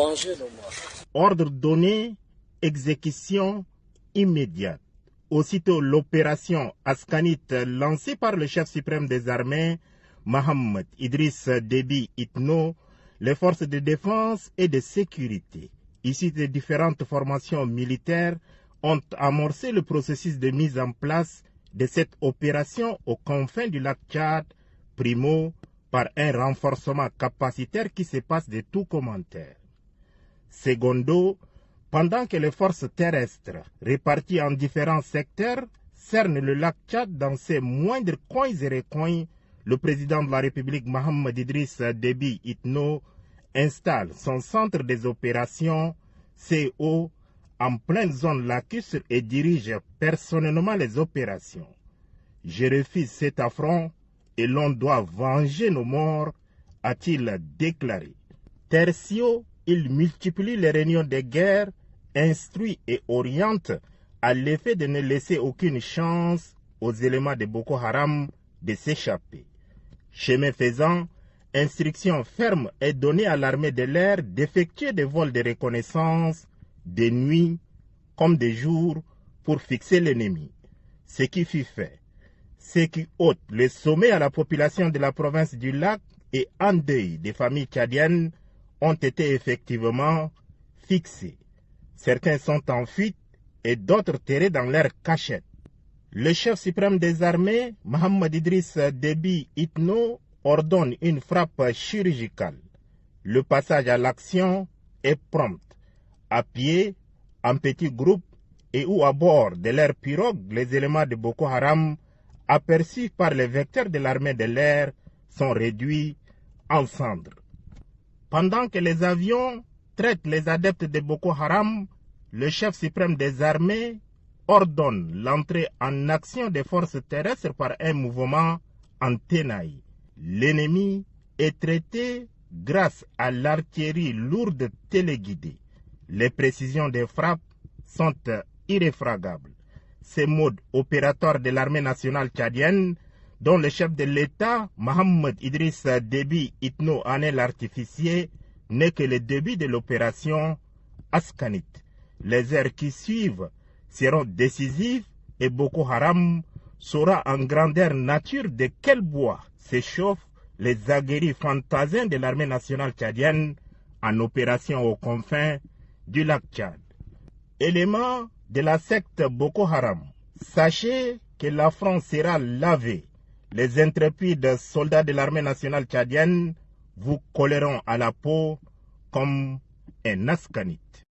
venger nos morts. Ordre donné, exécution immédiate. Aussitôt l'opération Askanit lancée par le chef suprême des armées, Mohamed Idriss Déby Itno, les forces de défense et de sécurité, issues des différentes formations militaires, ont amorcé le processus de mise en place de cette opération aux confins du lac Tchad, primo par un renforcement capacitaire qui se passe de tout commentaire. Secondo, pendant que les forces terrestres, réparties en différents secteurs, cernent le lac Tchad dans ses moindres coins et recoins, le président de la République Mohamed Idriss Déby Itno installe son centre des opérations, CO, en pleine zone lacustre et dirige personnellement les opérations. Je refuse cet affront et l'on doit venger nos morts, a-t-il déclaré. Tertio, il multiplie les réunions de guerre, instruit et oriente à l'effet de ne laisser aucune chance aux éléments de Boko Haram de s'échapper. Chemin faisant, instruction ferme est donnée à l'armée de l'air d'effectuer des vols de reconnaissance de nuit comme de jour pour fixer l'ennemi. Ce qui fut fait. Ce qui ôte le sommet à la population de la province du lac et en deuil des familles tchadiennes ont été effectivement fixés. Certains sont en fuite et d'autres terrés dans leur cachette. Le chef suprême des armées, Mohamed Idriss Déby Itno, ordonne une frappe chirurgicale. Le passage à l'action est prompt. À pied, en petits groupes et ou à bord de leurs pirogues, les éléments de Boko Haram, aperçus par les vecteurs de l'armée de l'air, sont réduits en cendres. Pendant que les avions traitent les adeptes de Boko Haram, le chef suprême des armées ordonne l'entrée en action des forces terrestres par un mouvement en tenaille. L'ennemi est traité grâce à l'artillerie lourde téléguidée. Les précisions des frappes sont irréfragables. Ces modes opératoires de l'armée nationale tchadienne, dont le chef de l'État, Mohamed Idriss Déby Itno, en est l'artificier, n'est que le début de l'opération Askanit. Les heures qui suivent seront décisives et Boko Haram saura en grandeur nature de quel bois s'échauffent les aguerris fantasins de l'armée nationale tchadienne en opération aux confins du lac Tchad. Élément de la secte Boko Haram, sachez que l'affront sera lavé. Les intrépides soldats de l'armée nationale tchadienne vous colleront à la peau comme un askanite.